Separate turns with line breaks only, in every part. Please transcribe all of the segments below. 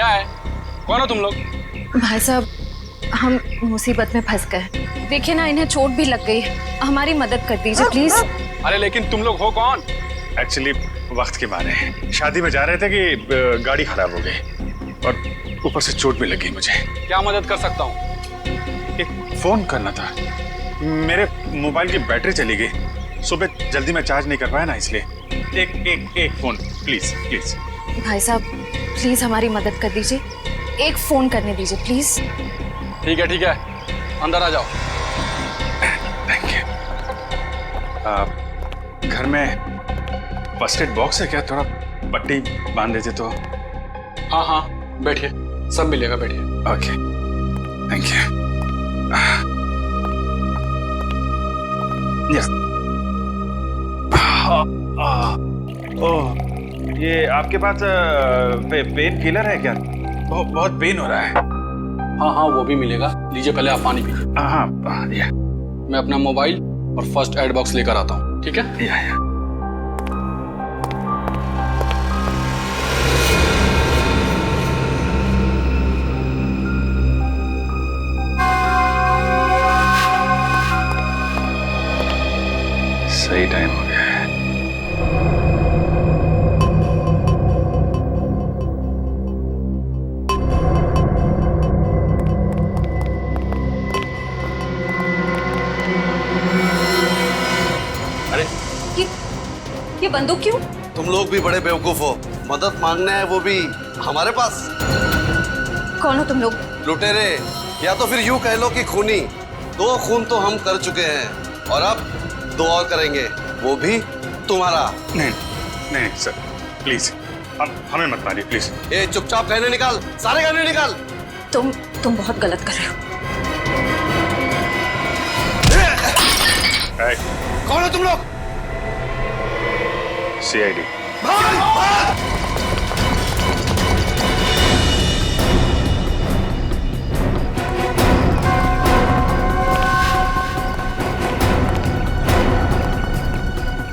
क्या है? कौन हो तुम लोग?
भाई साहब, हम मुसीबत में फंस गए। देखिए ना, इन्हें चोट भी लग गई है, हमारी मदद कर दीजिए प्लीज।
अरे लेकिन तुम लोग हो कौन?
एक्चुअली वक्त के मारे शादी में जा रहे थे कि गाड़ी खराब हो गई और ऊपर से चोट भी लगी मुझे।
क्या मदद कर सकता हूँ?
एक फोन करना था, मेरे मोबाइल की बैटरी चली गई, सुबह जल्दी में चार्ज नहीं कर पाया ना, इसलिए एक फोन प्लीज प्लीज।
भाई साहब प्लीज हमारी मदद कर दीजिए, एक फोन करने दीजिए प्लीज।
ठीक है, अंदर आ जाओ।
Thank you. घर में फर्स्ट एड बॉक्स है क्या? थोड़ा पट्टी बांध देते तो।
हाँ, बैठिए, सब मिलेगा, बैठिए।
Okay, thank you. यस। ओह, ये आपके पास पेन किलर है क्या? बहुत पेन हो रहा है।
हाँ, वो भी मिलेगा। लीजिए, पहले आप पानी पीजिए।
हाँ, या।
मैं अपना मोबाइल और फर्स्ट एड बॉक्स लेकर आता हूँ, ठीक है?
या। सही टाइम हो गया है।
अरे
ये बंदूक क्यों?
तुम लोग भी बड़े बेवकूफ हो, मदद मांगना है वो भी हमारे पास।
कौन हो तुम लोग?
लुटेरे, या तो फिर यूं कह लो कि खूनी। 2 खून तो हम कर चुके हैं और अब 2 और करेंगे, वो भी तुम्हारा।
नहीं सर, प्लीज हमें मत मारिए प्लीज।
ए चुपचाप गहने निकाल, सारे गहने निकाल।
तुम बहुत गलत कर रहे हो।
कौन हो तुम लोग?
CID।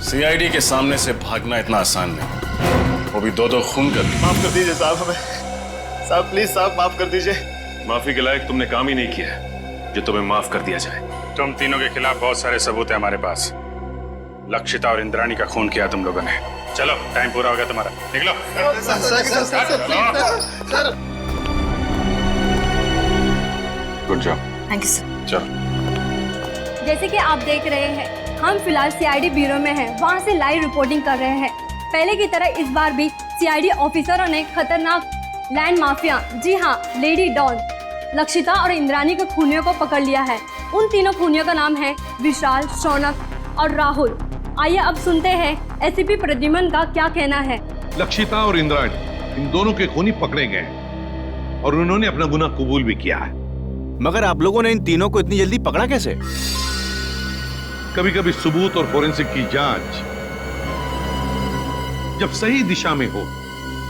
CID के सामने से भागना इतना आसान नहीं, वो भी 2 खून कर।
माफ कर दीजिए साहब, हमें साहब प्लीज साहब माफ कर दीजिए।
माफी के लायक तुमने काम ही नहीं किया है जो तुम्हें माफ कर दिया जाए।
तुम तीनों के खिलाफ बहुत सारे सबूत है हमारे पास। लक्षिता और इंद्राणी का खून किया तुम लोगों ने। चलो, टाइम पूरा हो गया तुम्हारा, निकलो। Good job.
Thank you sir.
चलो।
जैसे कि आप देख रहे हैं, हम फिलहाल CID ब्यूरो में हैं, वहाँ से लाइव रिपोर्टिंग कर रहे हैं। पहले की तरह इस बार भी CID ऑफिसरों ने खतरनाक लैंड माफिया, जी हाँ, लेडी डॉन लक्षिता और इंद्राणी के खूनियों को पकड़ लिया है। उन तीनों खूनियों का नाम है विशाल, शौनक और राहुल। आइए अब सुनते हैं SCP प्रद्युमन का क्या कहना है।
लक्षिता और इंद्राणी, इन दोनों के खूनी पकड़े गए हैं और उन्होंने अपना गुनाह कबूल भी किया है।
मगर आप लोगों ने इन तीनों को इतनी जल्दी पकड़ा कैसे?
कभी कभी सबूत और फोरेंसिक की जांच जब सही दिशा में हो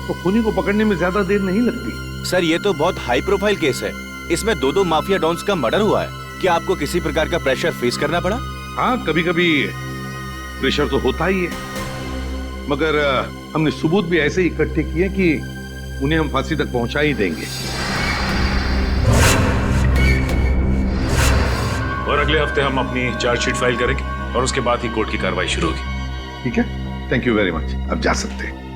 तो खूनी को पकड़ने में ज्यादा देर नहीं लगती।
सर, ये तो बहुत हाई प्रोफाइल केस है। इसमें 2 माफिया डॉन्स का मर्डर हुआ है। क्या आपको किसी प्रकार का प्रेशर फेस करना पड़ा?
हाँ, कभी कभी प्रेशर तो होता ही है, मगर हमने सबूत भी ऐसे इकट्ठे किए कि उन्हें हम फांसी तक पहुंचा ही देंगे।
और अगले हफ्ते हम अपनी चार्जशीट फाइल करेंगे और उसके बाद ही कोर्ट की कार्रवाई शुरू होगी।
ठीक है, थैंक यू वेरी मच। अब जा सकते हैं।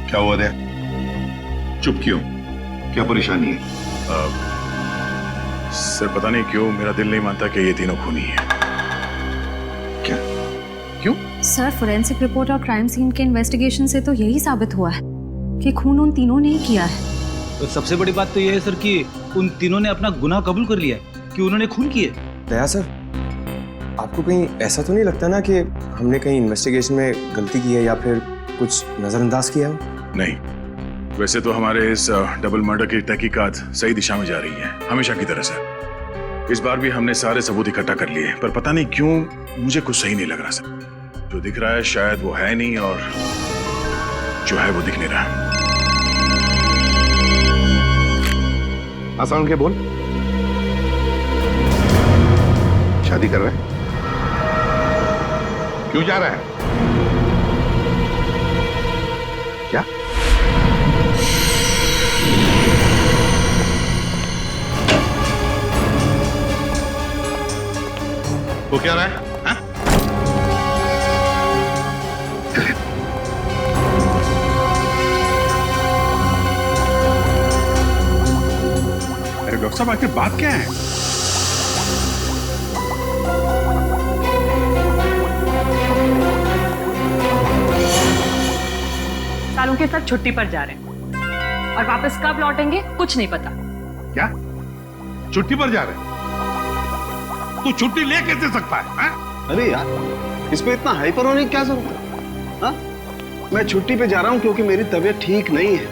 क्या हुआ दया? चुप क्यों? क्या परेशानी है?
सर, पता नहीं क्यों मेरा दिल नहीं मानता कि ये तीनों खूनी हैं।
क्या? क्यों?
सर, फोरेंसिक रिपोर्ट और क्राइम सीन के इन्वेस्टिगेशन से तो यही साबित हुआ है कि खून उन तीनों ने ही किया है।
तो सबसे बड़ी बात तो यह है सर कि उन तीनों ने अपना गुनाह कबूल कर लिया कि उन्होंने खून किए।
दया सर, आपको कहीं ऐसा तो नहीं लगता ना कि हमने कहीं इन्वेस्टिगेशन में गलती की है या फिर कुछ नजरअंदाज किया हो?
नहीं, वैसे तो हमारे इस डबल मर्डर की तहकीकात सही दिशा में जा रही है, हमेशा की तरह से। इस बार भी हमने सारे सबूत इकट्ठा कर लिए, पर पता नहीं क्यों मुझे कुछ सही नहीं लग रहा सर। जो दिख रहा है शायद वो है नहीं, और जो है वो दिख नहीं रहा।
आसान के बोल। शादी कर रहा है? क्यों जा रहा है? वो क्या रहा है हाँ?
अरे डॉक्टर साहब आखिर बात क्या है?
सालों के साथ छुट्टी पर जा रहे हैं और वापस कब लौटेंगे कुछ नहीं पता।
क्या छुट्टी पर जा रहे हैं? तू छुट्टी ले कैसे सकता है हाँ?
अरे यार इस पे इतना हाइपर होने की क्या जरूरत है हाँ? मैं छुट्टी पे जा रहा हूँ क्योंकि मेरी तबीयत ठीक नहीं है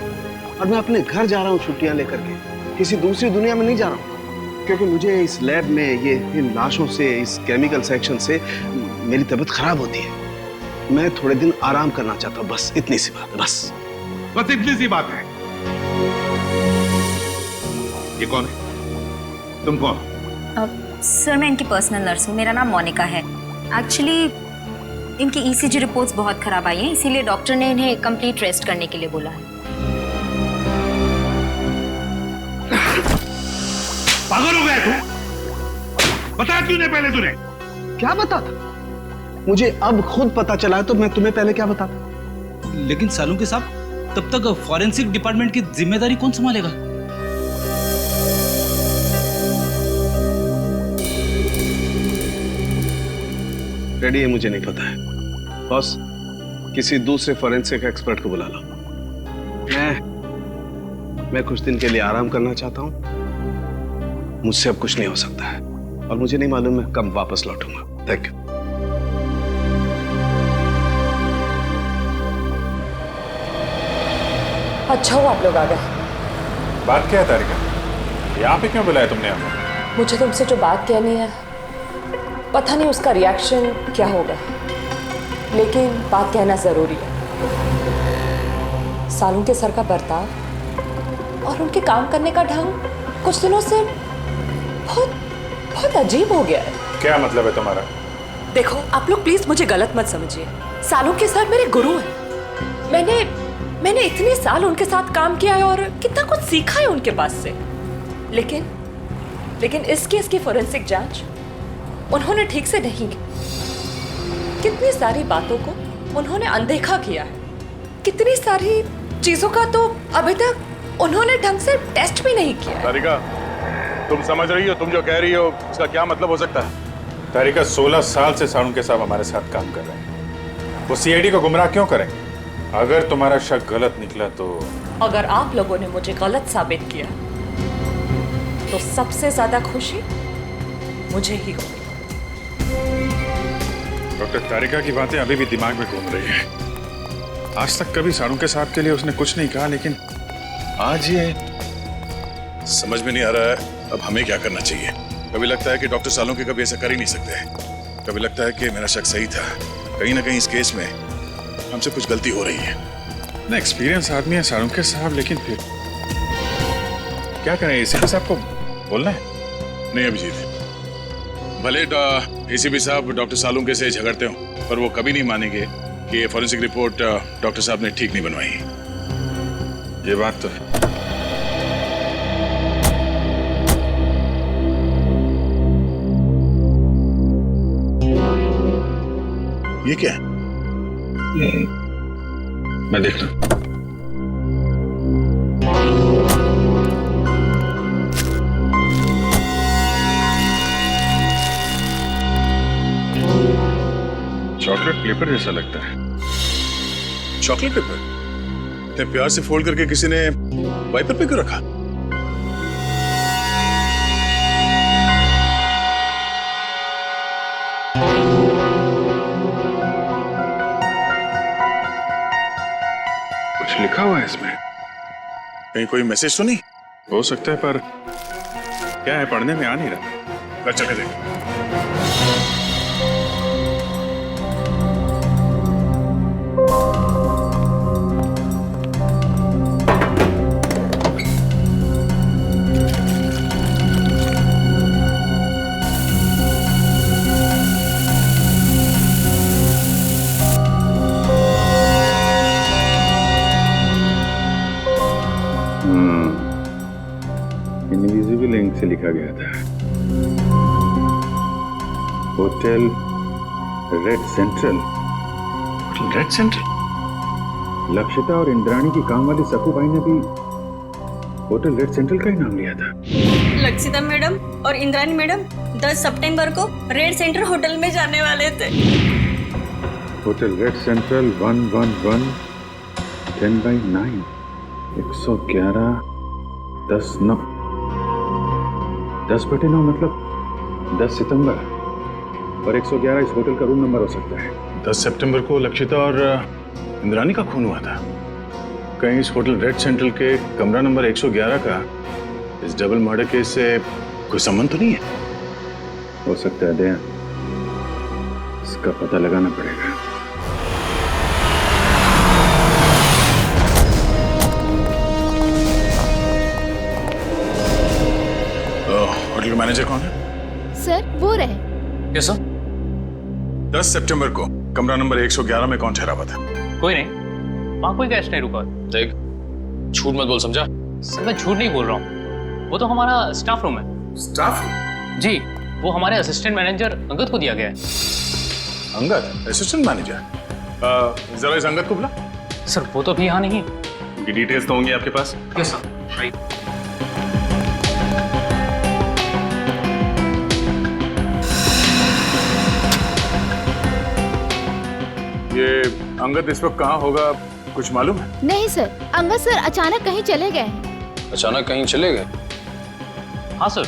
और मैं अपने घर जा रहा हूँ छुट्टियां लेकर के, किसी दूसरी दुनिया में नहीं जा रहा हूँ। क्योंकि मुझे इस लैब में ये इन लाशों से, इस केमिकल सेक्शन से मेरी तबीयत खराब होती है। मैं थोड़े दिन आराम करना चाहता हूँ, बस इतनी सी बात है। बस
इतनी सी बात है। ये कौन है? तुम कौन?
सर मैं इनकी पर्सनल नर्स हूँ, मेरा नाम मोनिका है। एक्चुअली इनकी ईसीजी रिपोर्ट्स बहुत खराब आई हैं, इसीलिए डॉक्टर ने इन्हें कंप्लीट रेस्ट करने के लिए बोला है।
पागल हो गया तू? बता क्यों नहीं पहले तूने?
क्या बता था? मुझे अब खुद पता चला है तो मैं तुम्हें पहले क्या बताता?
लेकिन सालों के साहब तब तक फॉरेंसिक डिपार्टमेंट की जिम्मेदारी कौन संभालेगा?
रेडी है मुझे नहीं पता है बॉस, किसी दूसरे फॉरेंसिक एक्सपर्ट को बुला लो। मैं कुछ दिन के लिए आराम करना चाहता हूं, मुझसे अब कुछ नहीं हो सकता है और मुझे नहीं मालूम मैं कब वापस लौटूंगा। Thank you.
अच्छा हुआ आप लोग आ गए।
बात क्या है तारिका? यहाँ पे क्यों बुलाया तुमने हमें?
मुझे तुमसे जो बात कहनी है, पता नहीं उसका रिएक्शन क्या होगा, लेकिन बात कहना जरूरी है। सालों के सर का बर्ताव और उनके काम करने का ढंग कुछ दिनों से बहुत बहुत अजीब हो गया है।
क्या मतलब है तुम्हारा?
देखो आप लोग प्लीज मुझे गलत मत समझिए। सालों के सर मेरे गुरु हैं। मैंने इतने साल उनके साथ काम किया है और कितना कुछ सीखा है उनके पास से, लेकिन इस केस की फोरेंसिक जांच उन्होंने ठीक से नहीं की। कितनी सारी बातों को उन्होंने अनदेखा किया है, कितनी सारी चीजों का तो अभी तक उन्होंने ढंग से टेस्ट भी नहीं किया।
तारिका, तुम समझ रही हो तुम जो कह रही हो उसका क्या मतलब हो सकता है? तारिका, 16 साल से सालुन के साहब हमारे साथ काम कर रहे हैं, वो सीआईडी को गुमराह क्यों करें? अगर तुम्हारा शक गलत निकला तो?
अगर आप लोगों ने मुझे गलत साबित किया तो सबसे ज्यादा खुशी मुझे ही होगी।
डॉक्टर तारिका की बातें अभी भी दिमाग में घूम रही है। आज तक कभी सालुन के साहब के लिए उसने कुछ नहीं कहा, लेकिन आज ये
समझ में नहीं आ रहा है अब हमें क्या करना चाहिए। कभी लगता है कि डॉक्टर सालों के कभी ऐसा कर ही नहीं सकते, कभी लगता है कि मेरा शक सही था। कहीं ना कहीं इस केस में हमसे कुछ गलती हो रही है।
ना एक्सपीरियंस आदमी है सालुन के साहब, लेकिन फिर क्या करें? एसीपी साहब को बोलना है?
नहीं अभिजीत, भले एसीपी साहब डॉक्टर सालुन के से झगड़ते हो, पर वो कभी नहीं मानेंगे कि ये फॉरेंसिक रिपोर्ट डॉक्टर साहब ने ठीक नहीं बनवाई।
ये बात तो है।
ये क्या है?
मैं देख रहा हूं। चॉकलेट पेपर जैसा लगता है।
Chocolate paper? इतने प्यार से फोल्ड करके किसी ने वाइपर पे क्यों रखा?
कुछ लिखा हुआ है इसमें।
कहीं कोई मैसेज तो नहीं?
हो सकता है, पर क्या है पढ़ने में आ नहीं रहा।
चल के देख।
इनविजिबल इंक से लिखा गया था।
Hotel red central. Hotel red central? Lakshita और इंद्राणी की काम वाली सकू भाई ने भी होटल रेड सेंट्रल का ही नाम लिया था।
लक्षिता मैडम और इंद्राणी मैडम 10 सितंबर को रेड सेंटर होटल में जाने वाले थे।
होटल रेड सेंट्रल 111 10/9 111 10/9 10/9 मतलब 10 सितंबर और 111 इस होटल का रूम नंबर हो सकता है। 10 सितंबर को लक्षिता और इंद्राणी का खून हुआ था। कहीं इस होटल रेड सेंट्रल के कमरा नंबर 111 का इस डबल मर्डर केस से कोई संबंध तो नहीं है? हो सकता है दया, इसका पता लगाना पड़ेगा। होटल का मैनेजर कौन है?
सर वो रहे।
कैसा?
10 सितंबर को कमरा नंबर 111 में कौन ठहरा हुआ था?
कोई नहीं, वहाँ कोई गेस्ट नहीं रुका।
देख, झूठ मत बोल, समझा?
सर मैं झूठ नहीं बोल रहा हूँ, वो तो हमारा स्टाफ रूम है।
Staff room?
जी, वो हमारे असिस्टेंट मैनेजर अंगद को दिया गया है।
Angad assistant manager? जरा इस अंगद को बुला।
सर वो तो अभी यहाँ नहीं।
उनकी डिटेल्स तो होंगी आपके पास?
Yes sir, right.
ये अंगद इस वक्त कहाँ होगा, कुछ मालूम है?
नहीं सर, अंगद सर अचानक कहीं चले गए हैं।
अचानक कहीं चले गए?
हाँ सर,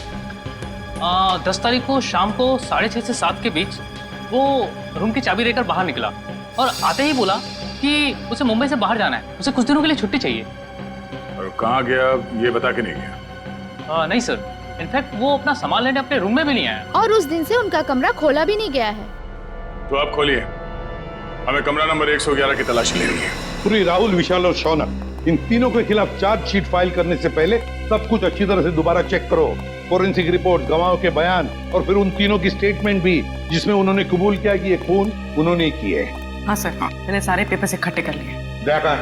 10 तारीख को शाम को 6:30 से 7 के बीच वो रूम की चाबी लेकर बाहर निकला और आते ही बोला कि उसे मुंबई से बाहर जाना है, उसे कुछ दिनों के लिए छुट्टी चाहिए।
और कहाँ गया ये बता के नहीं गया?
नहीं सर, इनफैक्ट वो अपना सामान लेने अपने रूम में भी नहीं आया।
और उस दिन से उनका कमरा खोला भी नहीं गया है।
तो आप खोलिए, हमें कमरा नंबर 111 की तलाशी लेनी है।
पूरी राहुल, विशाल और शौनक, इन तीनों के खिलाफ चार्जशीट फाइल करने से पहले सब कुछ अच्छी तरह से दोबारा चेक करो। फोरेंसिक रिपोर्ट, गवाहों के बयान और फिर उन तीनों की स्टेटमेंट भी, जिसमें उन्होंने कबूल किया कि ये खून उन्होंने किए।
हाँ सर, मैंने सारे पेपर्स इकट्ठे कर लिए।
देखा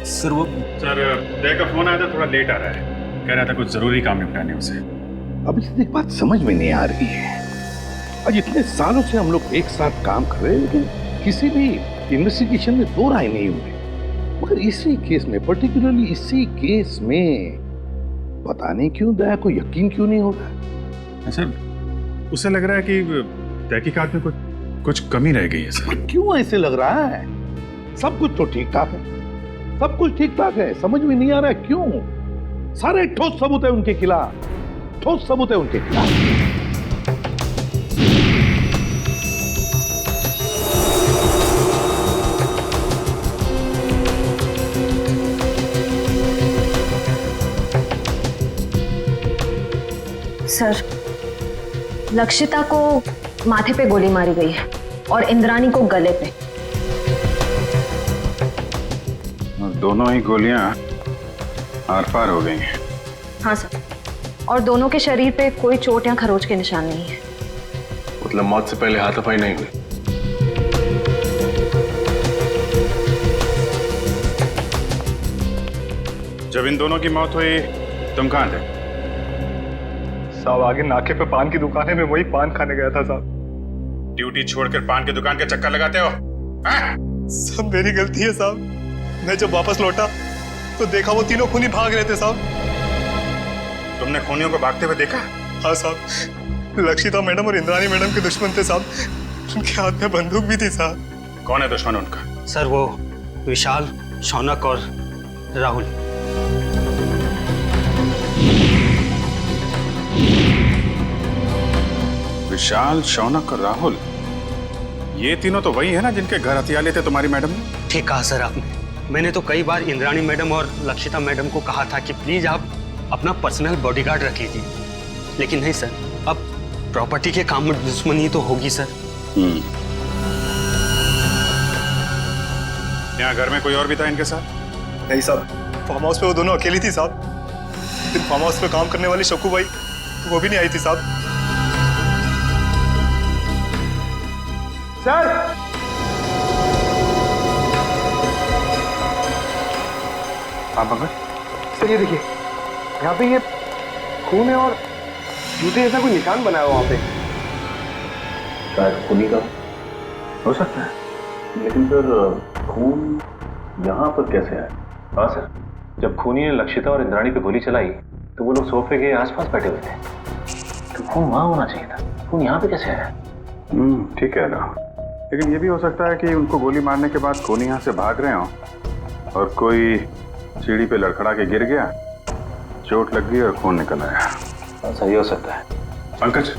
सर, वो सर दया का फोन आया था, थोड़ा लेट आ रहा है, कह रहा था कुछ जरूरी काम निपटाने उसे।
अब इससे एक बात समझ में नहीं आ रही है, आज इतने सालों से हम लोग एक साथ काम कर रहे हैं, लेकिन किसी भी इन्वेस्टिगेशन में दो राय नहीं हुई। मगर इसी केस में, पर्टिकुलरली इसी केस में, पता नहीं क्यों दया को यकीन क्यों नहीं होता।
सर उसे लग रहा है कि तहकीकात में कुछ कमी रह गई है सर।
क्यों ऐसे लग रहा है? सब कुछ तो ठीक ठाक है, सब कुछ ठीक ठाक है, समझ में नहीं आ रहा है क्यों? सारे ठोस सबूत है उनके खिलाफ, ठोस सबूत है उनके खिलाफ।
सर, लक्षिता को माथे पे गोली मारी गई है और इंद्राणी को गले पे।
और दोनों ही गोलियां आर पार हो गई हैं।
हाँ सर, और दोनों के शरीर पे कोई चोट या खरोच के निशान नहीं है।
मतलब मौत से पहले हाथापाई नहीं हुई?
जब इन दोनों की मौत हुई तुम कहाँ थे?
साहब आगे नाके पे पान की दुकान है, मैं वही पान खाने गया था साहब।
ड्यूटी छोड़कर पान की दुकान के चक्कर लगाते हो?
सब मेरी गलती है साहब। मैं जब वापस लौटा तो देखा वो तीनों खूनी भाग रहे थे साहब।
तुमने खूनियों को भागते हुए देखा?
हाँ साहब, लक्षिता मैडम और इंद्राणी मैडम के दुश्मन थे साहब, उनके हाथ में बंदूक भी थी साहब।
कौन है दुश्मन उनका?
सर वो विशाल, शौनक और राहुल।
विशाल, शौनक और राहुल, ये तीनों तो वही है ना जिनके घर हथियार लेते तुम्हारी मैडम ने?
ठीक कहा सर आपने। मैंने तो कई बार इंद्राणी मैडम और लक्षिता मैडम को कहा था कि प्लीज आप अपना पर्सनल बॉडीगार्ड रख लीजिए, लेकिन नहीं सर, अब प्रॉपर्टी के काम में दुश्मनी तो होगी सर।
यहाँ घर में कोई और भी था इनके साथ?
नहीं साहब, फार्म हाउस पे वो दोनों अकेली थी साहब। लेकिन फार्म हाउस पे काम करने वाली शकू भाई वो भी नहीं आई थी साहब।
सर,
आप अगर
सर ये देखिए, यहाँ पे ये खून है और जूते जैसा कोई निशान बना है वहां पे।
शायद खूनी का हो सकता है, लेकिन फिर खून यहाँ पर कैसे आया?
हाँ सर, जब खूनी ने लक्षिता और इंद्राणी पे गोली चलाई तो वो लोग सोफे के आसपास बैठे हुए थे, तो खून वहां होना चाहिए था। खून यहाँ पे कैसे आया?
ठीक है ना, लेकिन ये भी हो सकता है कि उनको गोली मारने के बाद खूनी यहाँ से भाग रहे हो और कोई सीढ़ी पे लड़खड़ा के गिर गया, चोट लग गई और खून निकल आया।
सही हो सकता है।
पंकज,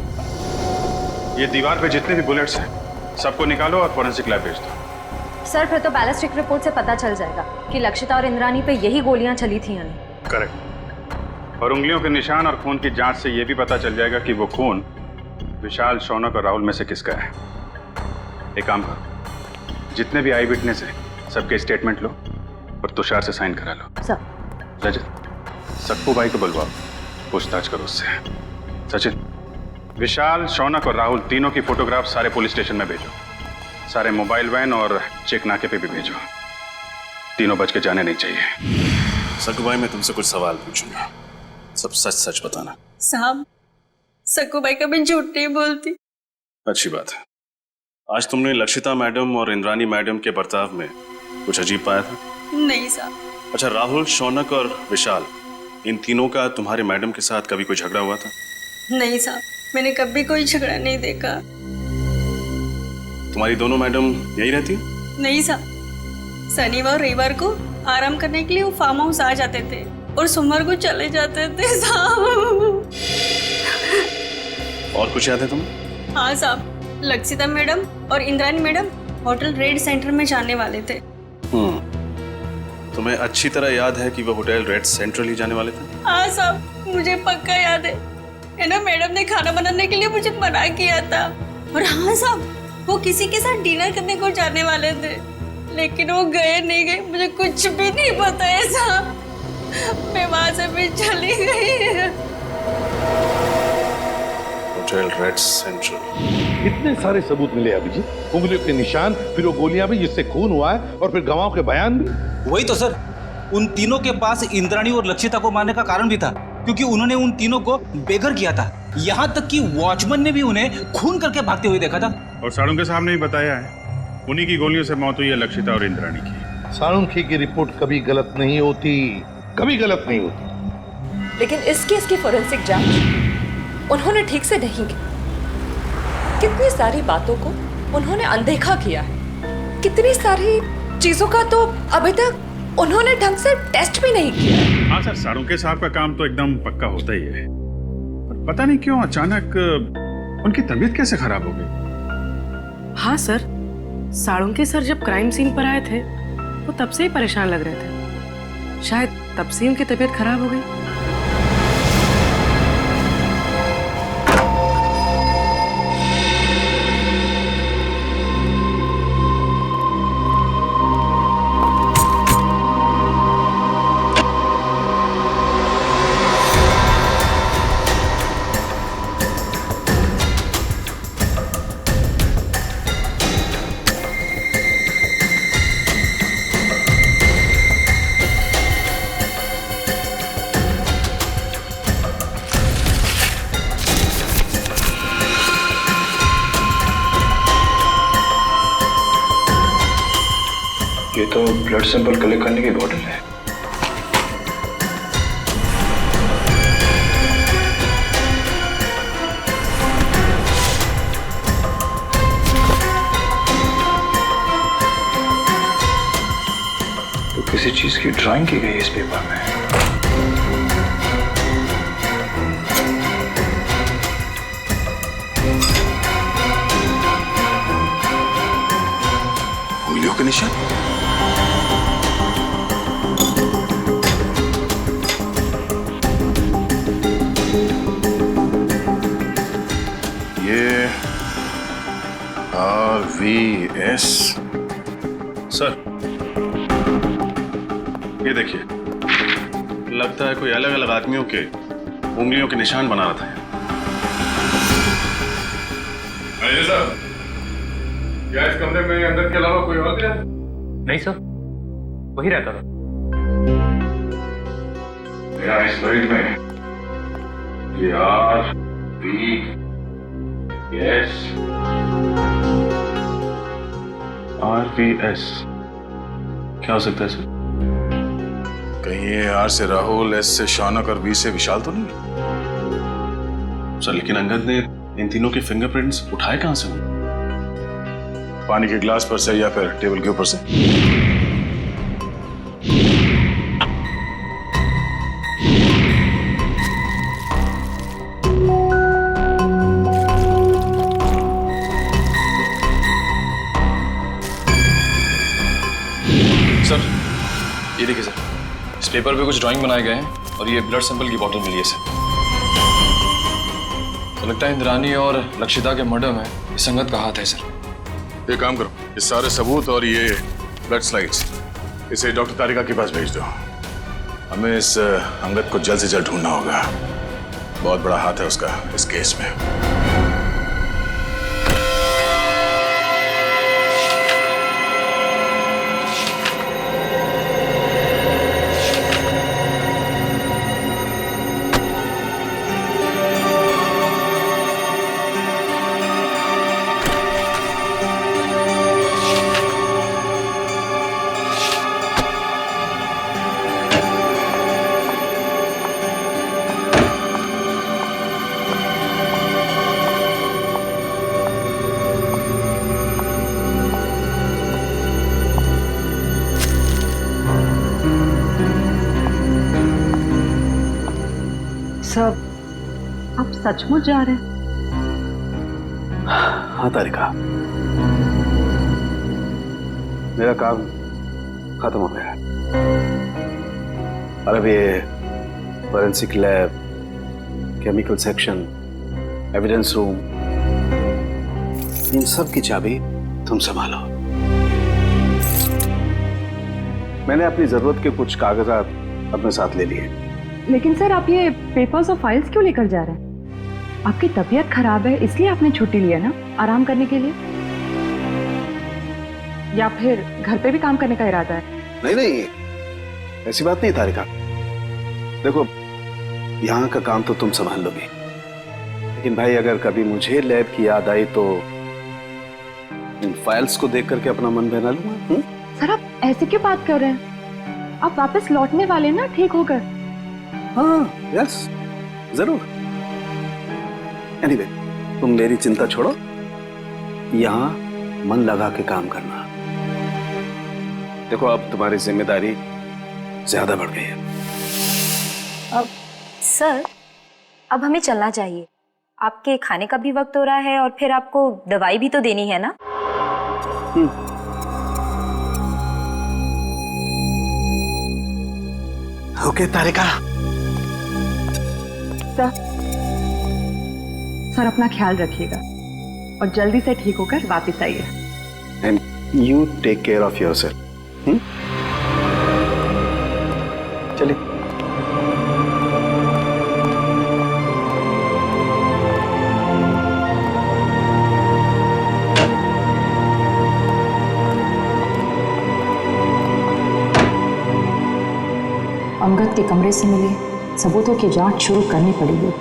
ये दीवार पे जितने भी बुलेट्स हैं सबको निकालो और फोरेंसिक लैब भेज दो।
सर फिर तो बैलिस्टिक रिपोर्ट से पता चल जाएगा कि लक्षिता और इंद्राणी पे यही गोलियां चली थी यानी।
करेक्ट। और उंगलियों के निशान और खून की जांच से ये भी पता चल जाएगा कि वो खून विशाल, शौनक और राहुल में से किसका है। एक काम करो, जितने भी आई विटनेस है सबके स्टेटमेंट लो और तुषार से साइन करा लो।
सर।
रजत, सक्कू भाई को बुलवाओ, पूछताछ करो उससे। सचिन, विशाल, शौनक और राहुल तीनों की फोटोग्राफ सारे पुलिस स्टेशन में भेजो। सारे मोबाइल वैन और चेक नाके पे भी भेजो। तीनों बच के जाने नहीं चाहिए।
सक्कू भाई, मैं तुमसे कुछ सवाल पूछूंगा, सब सच सच बताना।
साहब, सक्कू भाई कभी झूठ नहीं बोलती।
अच्छी बात है। आज तुमने लक्षिता मैडम और इंद्राणी मैडम के बर्ताव में कुछ अजीब पाया था?
नहीं साहब।
अच्छा, राहुल, शौनक और विशाल, इन तीनों का तुम्हारे मैडम के साथ कभी कोई झगड़ा हुआ था?
नहीं साहब, मैंने कभी कोई झगड़ा नहीं देखा।
तुम्हारी दोनों मैडम यही रहती?
नहीं साहब, शनिवार रविवार को आराम करने के लिए वो फार्म हाउस आ जाते थे और सोमवार को चले जाते थे साहब।
और कुछ याद है तुम्हें?
हाँ साहब, लक्षिता मैडम और Indrani madam hotel red centre में जाने वाले थे।
तुम्हें अच्छी तरह याद है कि वो होटल रेड सेंट्रल ही जाने वाले थे?
हाँ साहब, मुझे पक्का याद है ना, मैडम ने खाना बनाने के लिए मुझे मना किया था। और हाँ साहब, वो किसी के साथ डिनर करने को जाने वाले थे, लेकिन वो गए नहीं गए मुझे कुछ भी नहीं पता है साहब। मैं वहां से भी चली गई।
Hotel red central.
इतने सारे सबूत मिले अभिजीत, उंगलियों के निशान, फिर वो गोलियां भी जिससे खून हुआ है, और फिर गवाहों के बयान भी।
वही तो सर, उन तीनों के पास इंद्राणी और लक्षिता को मारने का कारण भी था, क्योंकि उन्होंने उन तीनों को बेघर किया था। यहाँ तक कि वॉचमैन ने भी उन्हें खून करके भागते हुए देखा था।
और साळुंखे साहब ने भी बताया है, उन्हीं की गोलियों से मौत हुई है लक्षिता और इंद्राणी की।
साळुंखे की रिपोर्ट कभी गलत नहीं होती, कभी गलत नहीं होती।
लेकिन इस केस की फोरेंसिक जांच उन्होंने ठीक से नहीं की। कितनी सारी बातों को उन्होंने अनदेखा किया है, कितनी सारी चीजों का तो अभी तक उन्होंने ढंग से टेस्ट भी नहीं किया।
हाँ सर, साळुंखे साहब का काम तो एकदम पक्का होता ही है, पर पता नहीं क्यों अचानक उनकी तबीयत कैसे खराब हो गई।
हाँ सर, साळुंखे सर जब क्राइम सीन पर आए थे वो तब से ही परेशान लग रहे थे, शायद तब से उनकी तबीयत खराब हो गई।
ये तो ब्लड सैंपल कलेक्ट करने की बॉटल है। तो किसी चीज की ड्राइंग की गई है इस पेपर में।
उंगलियों के निशान। ये RVS।
सर, ये देखिए, लगता है कोई अलग अलग आदमियों के उंगलियों के निशान बना रहा था।
साहब, क्या इस कमरे में अंदर के अलावा कोई और भी है?
नहीं सर, वही रहता था।
यहाँ इस लाइट में ये
यस। RVS क्या हो सकता है सर?
कहीं ये आर से राहुल, एस से शौनक और वी से विशाल तो नहीं?
सर लेकिन अंगद ने इन तीनों के फिंगरप्रिंट्स उठाए कहां से?
पानी के गिलास पर से या फिर टेबल के ऊपर से?
सर ये देखिए सर, इस पेपर पे कुछ ड्राइंग बनाए गए हैं और ये ब्लड सैंपल की बोतल मिली है सर। तो लगता है इंद्रानी और लक्षिता के मर्डर में ये संगत का हाथ है सर।
एक काम करो, ये सारे सबूत और ये ब्लड स्लाइड्स इसे डॉक्टर तारिका के पास भेज दो। हमें इस अंगद को जल्द से जल्द ढूंढना होगा। बहुत बड़ा हाथ है उसका इस केस में।
सब आप सचमुच जा रहे हैं?
हाँ तारिका, मेरा काम खत्म हो गया है। और अब ये forensic lab, chemical section, evidence room, इन सब की चाबी तुम संभालो। मैंने अपनी जरूरत के कुछ कागजात अपने साथ ले लिए।
लेकिन सर आप ये पेपर्स और फाइल्स क्यों लेकर जा रहे हैं? आपकी तबीयत खराब है इसलिए आपने छुट्टी लिया ना, आराम करने के लिए? या फिर घर पे भी काम करने का इरादा है?
नहीं नहीं, ऐसी बात नहीं तारिका। देखो यहाँ का काम तो तुम संभाल लोगी, लेकिन भाई अगर कभी मुझे लैब की याद आई तो इन फाइल्स को देख करके अपना मन बहला लूंगा।
सर आप ऐसे क्यों बात कर रहे हैं? आप वापस लौटने वाले ना ठीक होकर।
हाँ यस जरूर। एनीवे तुम मेरी चिंता छोड़ो, यहाँ मन लगा के काम करना। देखो अब तुम्हारी जिम्मेदारी ज्यादा बढ़ गई है।
अब सर अब हमें चलना चाहिए। आपके खाने का भी वक्त हो रहा है और फिर आपको दवाई भी तो देनी है ना।
ओके तारिका।
सर अपना ख्याल रखिएगा और जल्दी से ठीक होकर वापस आइए।
And you take care of yourself. चलिए।
अंगद के कमरे से मिले सबूतों की जांच शुरू करनी पड़ेगी।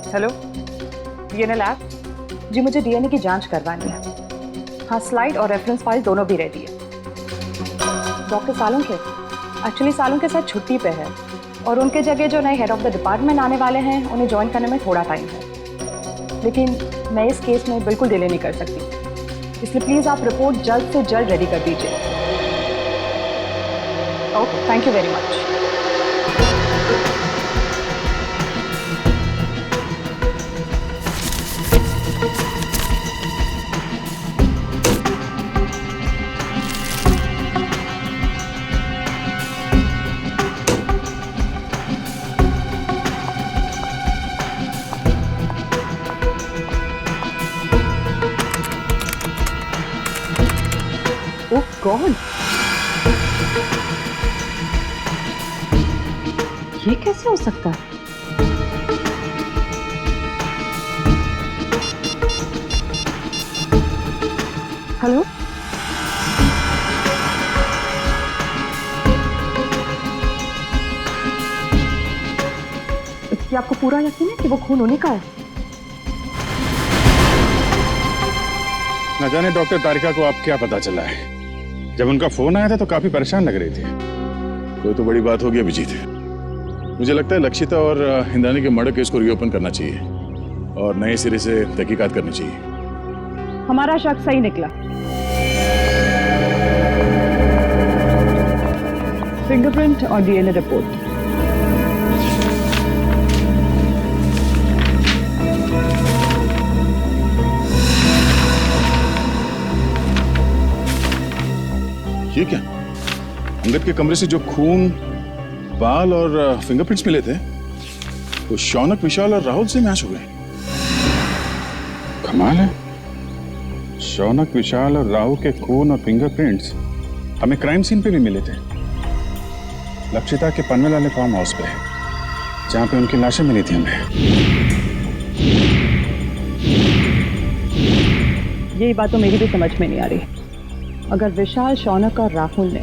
हेलो डीएनए लैब जी, मुझे डीएनए की जांच करवानी है। हाँ स्लाइड और रेफरेंस फाइल दोनों भी रेडी है। डॉक्टर सालुंके एक्चुअली सालुंके साथ छुट्टी पे है और उनके जगह जो नए हेड ऑफ द डिपार्टमेंट आने वाले हैं उन्हें ज्वाइन करने में थोड़ा टाइम है। लेकिन मैं इस केस में बिल्कुल डिले नहीं कर सकती, इसलिए प्लीज़ आप रिपोर्ट जल्द से जल्द रेडी कर दीजिए। Okay, thank you very much. Oh God, ये कैसे हो सकता है? हेलो, क्या आपको पूरा यकीन है कि वो खून उन्हीं का है?
न जाने डॉक्टर तारिका को आप क्या पता चला है। जब उनका फोन आया था तो काफी परेशान लग रही थी।
कोई तो बड़ी बात होगी अभिजीत। मुझे लगता है लक्षिता और इंद्राणी के मर्डर केस को रीओपन करना चाहिए और नए सिरे से तहकीकात करनी चाहिए।
हमारा शक सही निकला। फिंगरप्रिंट और डीएनए रिपोर्ट।
ये क्या? अंगद के कमरे से जो खून, बाल और फिंगरप्रिंट्स मिले थे तो शौनक, विशाल और राहुल से मैच हो गए।
कमाल है, शौनक, विशाल और राहुल के खून और फिंगरप्रिंट्स हमें क्राइम सीन पे भी मिले थे। लक्षिता के पनवेल वाले फार्म हाउस पे, जहां पे उनकी लाशें मिली थी हमें।
यही बात तो मेरी भी समझ में नहीं आ रही। अगर विशाल, शौनक और राहुल ने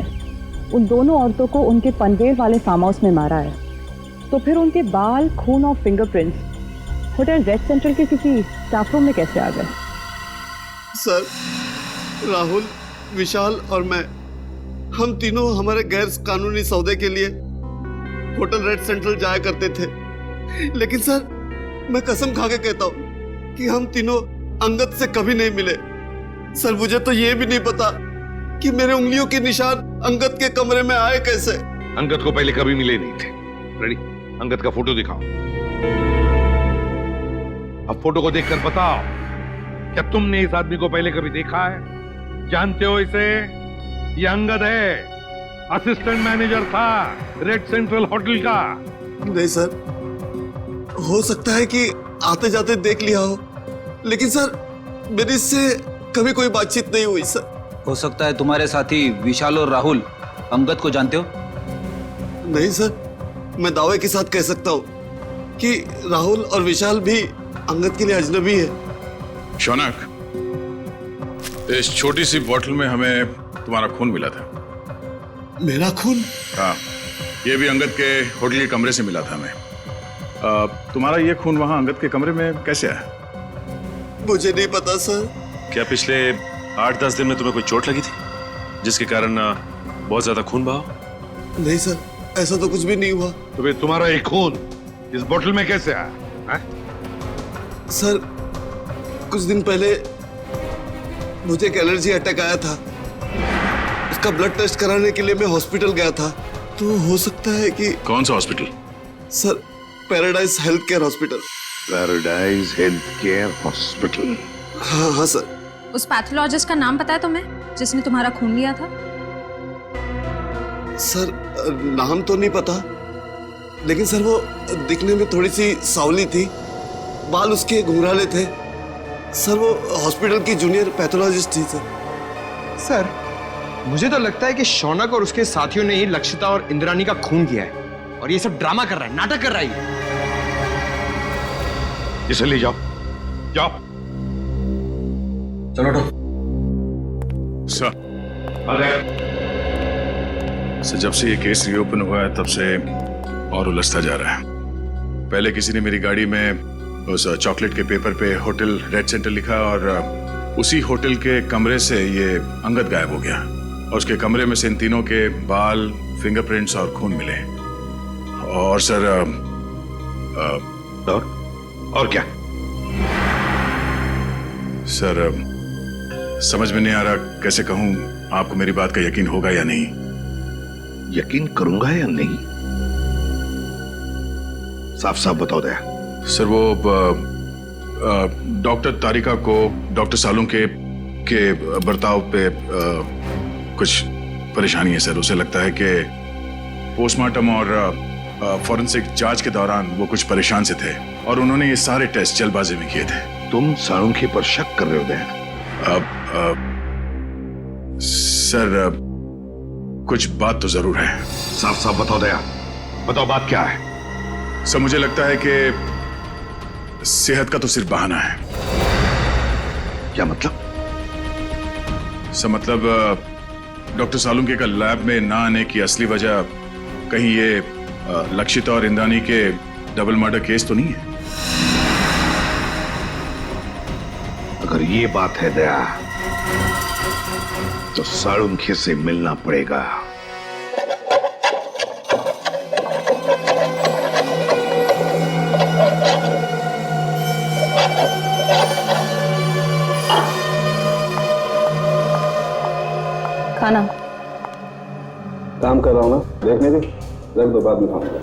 उन दोनों औरतों को उनके पनवेल वाले फार्म हाउस में मारा है, तो फिर उनके बाल, खून और फिंगरप्रिंट्स होटल रेड सेंट्रल के किसी स्टाफ रूम में कैसे आ गए?
सर, राहुल, विशाल और मैं, हम तीनों हमारे गैर कानूनी सौदे के लिए होटल रेड सेंट्रल जाया करते थे। लेकिन सर, मैं कसम खा के कहता हूँ कि हम तीनों अंगद से कभी नहीं मिले। सर, मुझे तो ये भी नहीं पता कि मेरे उंगलियों के निशान अंगद के कमरे में आए कैसे।
अंगद को पहले कभी मिले नहीं थे। रेडी, अंगद का फोटो दिखाओ। अब फोटो को देखकर बताओ, क्या तुमने इस आदमी को पहले कभी देखा है? जानते हो इसे? ये अंगद है, असिस्टेंट मैनेजर था रेड सेंट्रल होटल का।
नहीं सर, हो सकता है कि आते जाते देख लिया हो, लेकिन सर मेरी इससे कभी कोई बातचीत नहीं हुई सर।
हो सकता है तुम्हारे साथी विशाल और राहुल अंगद को जानते हो?
नहीं सर, मैं दावे के साथ कह सकता हूँ कि राहुल और विशाल भी अंगद के लिए अजनबी है।
शौनक, इस छोटी सी बोतल में हमें तुम्हारा खून मिला था।
मेरा खून?
हाँ, ये भी अंगद के होटल के कमरे से मिला था हमें। तुम्हारा ये खून वहां अंगद के कमरे में कैसे आया?
मुझे नहीं पता सर।
क्या पिछले 8-10 दिन में तुम्हें कोई चोट लगी थी जिसके कारण बहुत ज्यादा खून बहा?
नहीं सर, ऐसा तो कुछ भी नहीं हुआ।
तो फिर तुम्हारा एक खून इस बोतल में कैसे आया?
सर, कुछ दिन पहले मुझे एक एलर्जी अटैक आया था। उसका ब्लड टेस्ट कराने के लिए मैं हॉस्पिटल गया था। तो हो सकता है कि...
कौन सा hospital?
Sir, paradise health care hospital.
Paradise health care hospital?
हाँ हाँ सर।
उस पैथोलॉजिस्ट का नाम पता है तुम्हें जिसने तुम्हारा खून लिया था?
सर, नाम तो नहीं पता, लेकिन सर वो दिखने में थोड़ी सी सांवली थी, बाल उसके घुंघराले थे। सर, वो हॉस्पिटल की जूनियर पैथोलॉजिस्ट थी सर।
सर, मुझे तो लगता है कि शौनक और उसके साथियों ने ही लक्षिता और इंद्राणी का खून किया है और ये सब ड्रामा कर रहा है, नाटक कर रहा है।
इसे ले जाओ, जाओ।
चलो सर। जब से ये केस रीओपन हुआ है तब से और उलझता जा रहा है। पहले किसी ने मेरी गाड़ी में उस चॉकलेट के पेपर पे होटल रेड सेंटर लिखा और उसी होटल के कमरे से ये अंगद गायब हो गया और उसके कमरे में से इन तीनों के बाल, फिंगरप्रिंट्स और खून मिले। और सर
और क्या?
सर समझ में नहीं आ रहा कैसे कहूं, आपको मेरी बात का यकीन होगा या नहीं।
यकीन करूंगा या नहीं? साफ साफ बताओ दया।
सर वो डॉक्टर तारिका को डॉक्टर सालों के बर्ताव पे कुछ परेशानी है सर। उसे लगता है कि पोस्टमार्टम और फॉरेंसिक जांच के दौरान वो कुछ परेशान से थे और उन्होंने ये सारे टेस्ट जल्दबाजी में किए थे।
तुम साळुंखे पर शक कर रहे हो दया?
सर कुछ बात तो जरूर है।
साफ साफ बताओ दया, बताओ बात क्या है?
सर मुझे लगता है कि सेहत का तो सिर्फ बहाना है।
क्या मतलब?
सर मतलब डॉक्टर सालुंखे का लैब में ना आने की असली वजह कहीं ये लक्षिता और इंद्राणी के डबल मर्डर केस तो नहीं है?
अगर ये बात है दया तो साळुंखे से मिलना पड़ेगा।
खाना
काम कर रहा हूं ना, देखने दे, रख दो, बाद में खाऊंगा।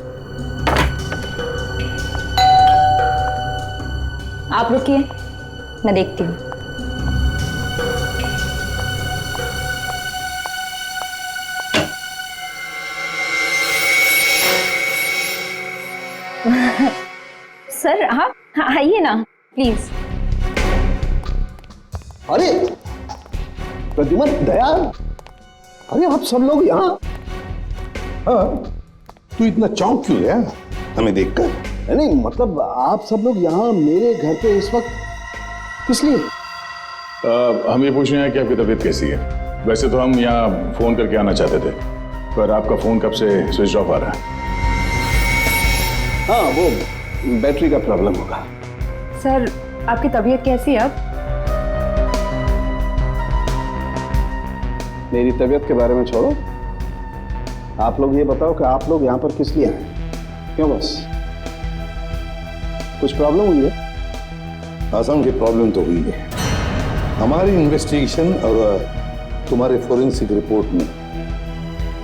आप रुकिए, मैं देखती हूँ। सर हाँ आइए ना प्लीज।
अरे प्रद्युमन, दया, अरे आप सब लोग यहाँ?
हाँ, तू इतना चौंक क्यों है हमें देखकर?
नहीं मतलब आप सब लोग यहाँ मेरे घर पे इस वक्त किस लिए?
हम ये पूछ रहे हैं कि आपकी तबीयत कैसी है। वैसे तो हम यहाँ फोन करके आना चाहते थे, पर आपका फोन कब से स्विच ऑफ आ रहा है।
हाँ वो बैटरी का प्रॉब्लम होगा।
सर आपकी तबीयत कैसी है अब?
मेरी तबीयत के बारे में छोड़ो, आप लोग ये बताओ कि आप लोग यहाँ पर किस लिए आए? क्यों, बस कुछ प्रॉब्लम हुई है?
आसाम की प्रॉब्लम तो हुई है। हमारी इन्वेस्टिगेशन और तुम्हारे फोरेंसिक रिपोर्ट में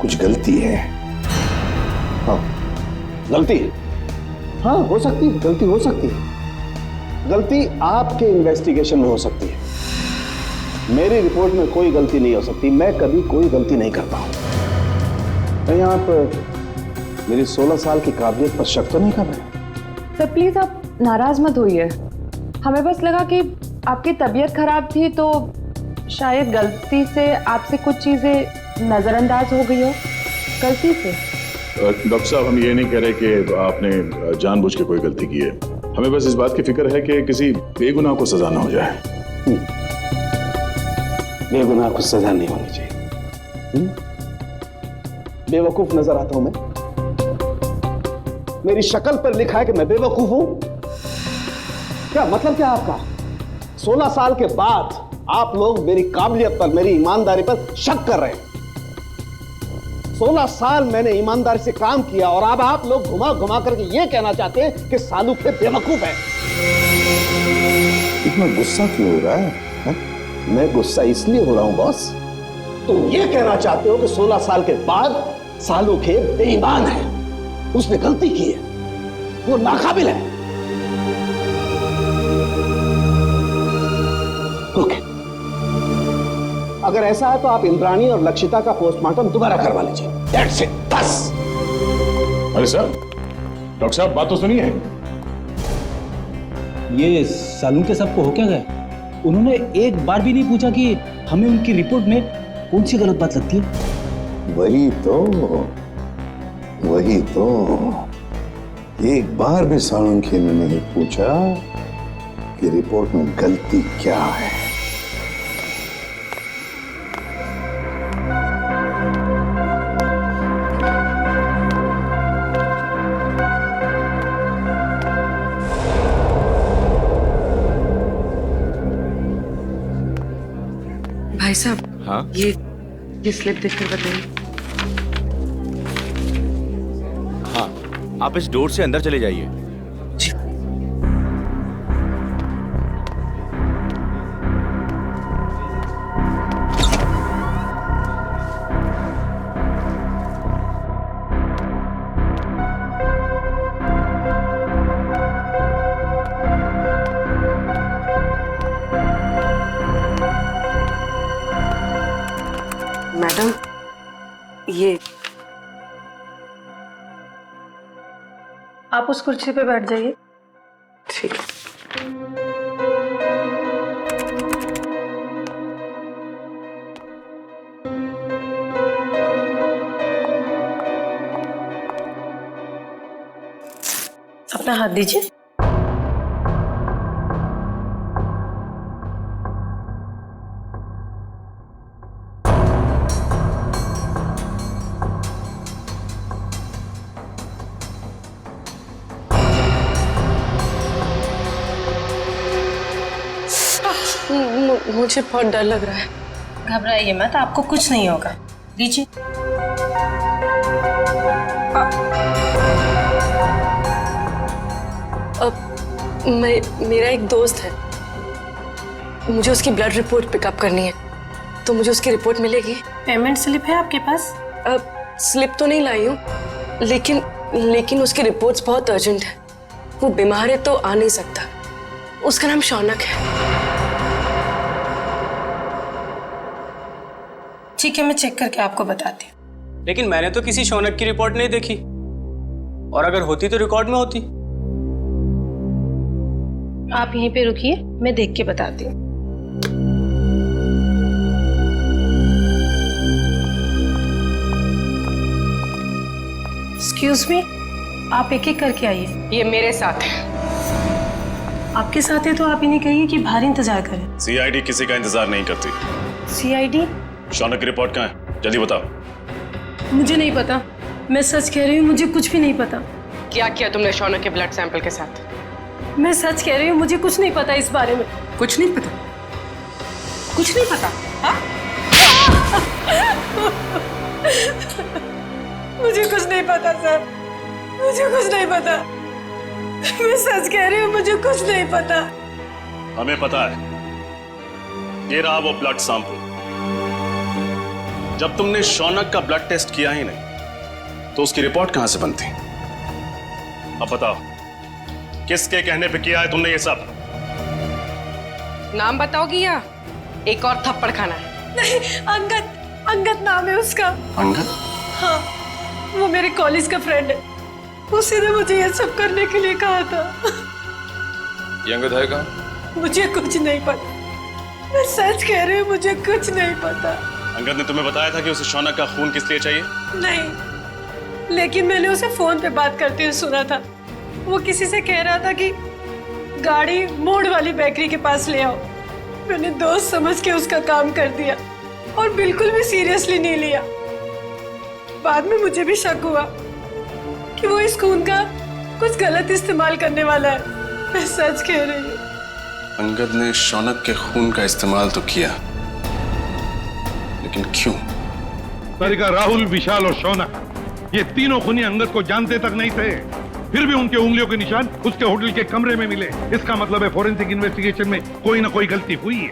कुछ गलती है।
हाँ गलती? हाँ हो सकती है, गलती हो सकती है। गलती आपके इन्वेस्टिगेशन में हो सकती है, मेरी रिपोर्ट में कोई गलती नहीं हो सकती। मैं कभी कोई गलती नहीं करता हूं। कहीं आप मेरी 16 साल की काबिलियत पर शक तो नहीं कर रहे?
सर प्लीज आप नाराज मत होइए, हमें बस लगा कि आपकी तबीयत खराब थी तो शायद गलती से आपसे कुछ चीजें नजरअंदाज हो गई हो, गलती से।
डॉक्टर साहब हम ये नहीं कह रहे कि आपने जानबूझ के कोई गलती की है, हमें बस इस बात की फिक्र है कि किसी बेगुनाह को सजा ना हो जाए।
बेगुनाह को सजा नहीं होनी चाहिए। बेवकूफ नजर आता हूं मैं? मेरी शक्ल पर लिखा है कि मैं बेवकूफ हूं? क्या मतलब क्या आपका? 16 साल के बाद आप लोग मेरी काबिलियत पर, मेरी ईमानदारी पर शक कर रहे हैं। 16 साल मैंने ईमानदारी से काम किया और अब आप लोग घुमा घुमा करके ये कहना चाहते हैं कि सालुंखे बेवकूफ है।
इतना गुस्सा क्यों हो रहा है?
मैं गुस्सा इसलिए हो रहा हूं बॉस, तुम ये कहना चाहते हो कि 16 साल के बाद सालुंखे बेईमान है, उसने गलती की है, वो नाकाबिल है। ओके, अगर ऐसा है तो आप इंद्राणी और लक्षिता का पोस्टमार्टम दोबारा करवा लीजिए। That's it, बस।
अरे सर, डॉक्टर साहब बात तो सुनिए।
ये सालुंखे साहब को हो क्या गया? उन्होंने एक बार भी नहीं पूछा कि हमें उनकी रिपोर्ट में कौन सी गलत बात लगती है?
वही तो एक बार भी साळुंखे ने नहीं पूछा कि रिपोर्ट में गलती क्या है।
भाई साहब,
हाँ
ये स्लिप देखकर बताइए।
हाँ आप इस डोर से अंदर चले जाइए।
आप उस कुर्सी पे बैठ जाइए।
ठीक है।
अपना हाथ दीजिए। मुझे बहुत डर लग रहा है। घबराइए मत, आपको कुछ नहीं होगा। दीजिए। मेरा एक दोस्त है, मुझे उसकी ब्लड रिपोर्ट पिकअप करनी है, तो मुझे उसकी रिपोर्ट मिलेगी? पेमेंट स्लिप है आपके पास? स्लिप तो नहीं लाई हूँ, लेकिन उसकी रिपोर्ट्स बहुत अर्जेंट है। वो बीमार है तो आ नहीं सकता। उसका नाम शौनक है। ठीक है, मैं चेक करके आपको बताती हूँ।
लेकिन मैंने तो किसी शौनक की रिपोर्ट नहीं देखी, और अगर होती तो रिकॉर्ड में होती।
आप यहीं पे रुकिए, मैं देख के बताती हूँ। एक्सक्यूज मी, आप एक एक करके आइए। ये मेरे साथ है। आपके साथ है तो आप इन्हें कहिए कि बाहर इंतजार करें।
सीआईडी किसी का इंतजार नहीं करती।
सीआईडी?
शौनक की रिपोर्ट कहाँ है? जल्दी बताओ।
मुझे नहीं पता, मैं सच कह रही हूँ, मुझे कुछ भी नहीं पता।
क्या किया तुमने शौनक के ब्लड सैंपल के साथ?
मैं सच कह रही हूँ, मुझे कुछ नहीं पता इस बारे में।
कुछ नहीं पता? कुछ नहीं पता? हाँ?
मुझे कुछ नहीं पता सर, मुझे कुछ नहीं पता। मैं सच कह रही हूँ, मुझे कुछ नहीं पता।
हमें पता है। ये रहा वो ब्लड सैंपल। जब तुमने शौनक का ब्लड टेस्ट किया ही नहीं, तो उसकी रिपोर्ट कहां से बनती? अब बताओ, किसके कहने पे किया है तुमने ये सब?
नाम बताओगी या एक और थप्पड़ खाना है?
नहीं, अंगद नाम है उसका।
अंगद?
हाँ, वो मेरे कॉलेज का फ्रेंड है। उसी ने मुझे ये सब करने के लिए कहा था।
ये अंगद है कहाँ?
मुझे कुछ नहीं पता, मैं सच कह रही हूँ, मुझे कुछ नहीं पता।
अंगद ने तुम्हें बताया था कि उसे शौनक का खून किस लिए चाहिए?
नहीं, लेकिन मैंने उसे फोन पे बात करते हुए सुना था। वो किसी से कह रहा था कि गाड़ी मोड़ वाली बेकरी के पास ले आओ। मैंने दोस्त समझ के उसका काम कर दिया और बिल्कुल भी सीरियसली नहीं लिया। बाद में मुझे भी शक हुआ कि वो इस खून का कुछ गलत इस्तेमाल करने वाला है। मैं सच कह रही हूँ।
अंगद ने शौनक के खून का इस्तेमाल तो किया, लेकिन क्यों?
तारिका, राहुल, विशाल और शौनक, ये तीनों खूनी अंगद को जानते तक नहीं थे। फिर भी उनके उंगलियों के निशान उसके होटल के कमरे में मिले। इसका मतलब है फोरेंसिक इन्वेस्टिगेशन में कोई ना कोई गलती हुई है।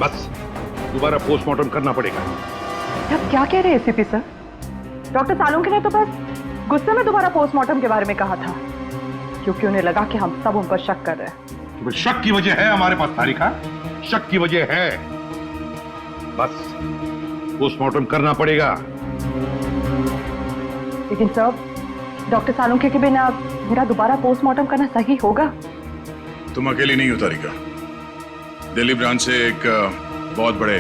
बस दोबारा पोस्टमार्टम करना पड़ेगा।
आप क्या कह रहे हैं एसीपी सर? डॉक्टर सालुंखे ने तो बस गुस्से में दोबारा पोस्टमार्टम के बारे में कहा था, क्योंकि उन्हें लगा कि हम सब उन पर शक कर रहे हैं।
तो शक की वजह है हमारे पास तारिका, शक की वजह है। बस पोस्टमार्टम करना पड़ेगा।
लेकिन सर, डॉक्टर सालुंखे के बिना मेरा दोबारा पोस्टमार्टम करना सही होगा?
तुम अकेली नहीं हो तारिका। दिल्ली ब्रांच से एक बहुत बड़े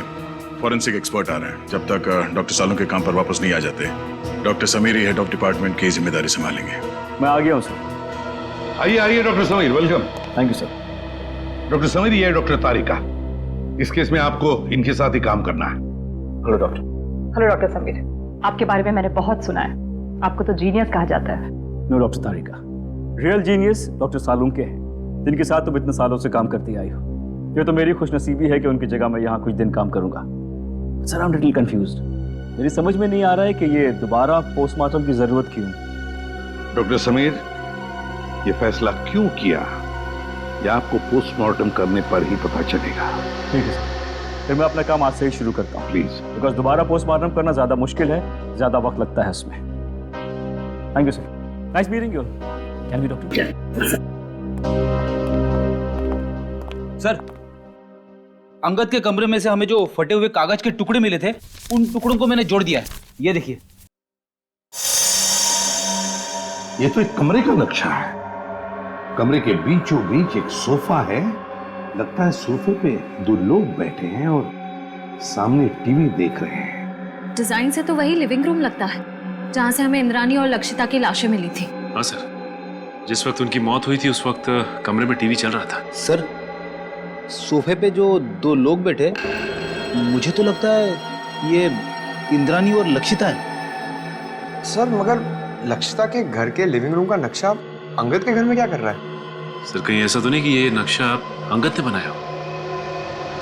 फॉरेंसिक एक्सपर्ट आ रहे हैं। जब तक डॉक्टर सालुंखे काम पर वापस नहीं आ जाते, doctor Sameer he head of department की जिम्मेदारी संभालेंगे।
मैं आ गया हूँ सर।
आइए आइए doctor Sameer, welcome.
Thank you sir.
Doctor Sameer, ये है डॉक्टर तारिका। इस केस में आपको इनके साथ ही काम करना है।
Hello doctor.
Hello doctor Sameer, आपके बारे में मैंने बहुत सुना है। आपको तो जीनियस कहा जाता है।
नो डॉक्टर तारिका, रियल जीनियस डॉक्टर सालुंखे हैं, जिनके साथ तुम इतने सालों से काम करती आई हो। ये तो मेरी खुशनसीबी है कि उनकी जगह मैं यहाँ कुछ दिन काम करूंगा। Sir, I am little confused. मेरी समझ में नहीं आ रहा है कि ये दोबारा पोस्टमार्टम की जरूरत क्यों?
डॉक्टर समीर, ये फैसला क्यों किया, ये आपको पोस्टमार्टम करने पर ही पता चलेगा।
ठीक है सर, फिर मैं अपना काम आज से ही शुरू करता हूँ।
प्लीज।
बिकॉज दोबारा पोस्टमार्टम करना ज्यादा मुश्किल है, ज्यादा वक्त लगता है उसमें। Thank you sir. Nice meeting you. Can be doctor. Sir, Angad के कमरे में से हमें जो फटे हुए कागज के टुकड़े मिले थे, उन टुकड़ों को मैंने जोड़ दिया है। ये देखिए।
ये तो एक कमरे का नक्शा है। कमरे के बीचों बीच एक सोफा है। लगता है सोफे पे दो लोग बैठे हैं और सामने टीवी देख रहे हैं।
डिजाइन से तो वही लिविंग रूम लगता है जहाँ से हमें इंद्राणी और लक्षिता की लाशें मिली थी।
हाँ सर, जिस वक्त उनकी मौत हुई थी उस वक्त कमरे में टीवी चल रहा था।
सर, सोफे पे जो दो लोग बैठे, मुझे तो लगता है ये इंद्राणी और लक्षिता है।
सर मगर लक्षिता के घर के लिविंग रूम का नक्शा अंगद के घर में क्या कर रहा है?
सर कहीं ऐसा तो नहीं कि ये नक्शा अंगद ने बनाया हो?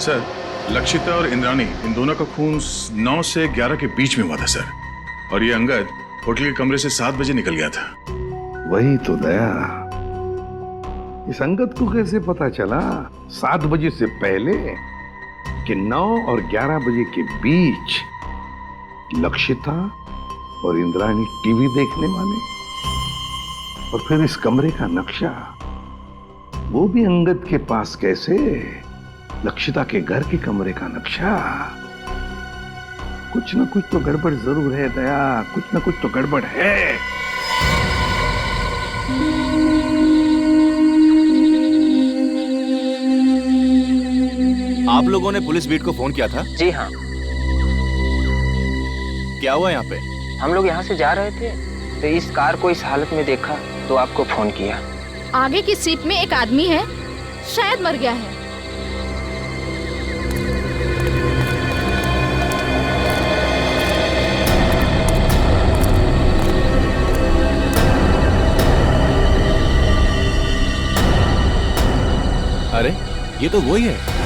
सर, लक्षिता और इंद्राणी इन दोनों का खून 9 से 11 के बीच में हुआ था सर, और ये अंगद होटल के कमरे से 7 बजे निकल गया था।
वही तो दया, इस अंगद को कैसे पता चला 7 बजे से पहले कि 9 और 11 बजे के बीच लक्षिता और इंद्राणी टीवी देखने वाले? और फिर इस कमरे का नक्शा वो भी अंगद के पास कैसे? लक्षिता के घर के कमरे का नक्शा। कुछ ना कुछ तो गड़बड़ जरूर है दया, कुछ ना कुछ तो गड़बड़ है।
आप लोगों ने पुलिस बीट को फोन किया था?
जी हाँ।
क्या हुआ यहाँ पे?
हम लोग यहाँ से जा रहे थे तो इस कार को इस हालत में देखा तो आपको फोन किया।
आगे की सीट में एक आदमी है, शायद मर गया है।
अरे ये तो वही है।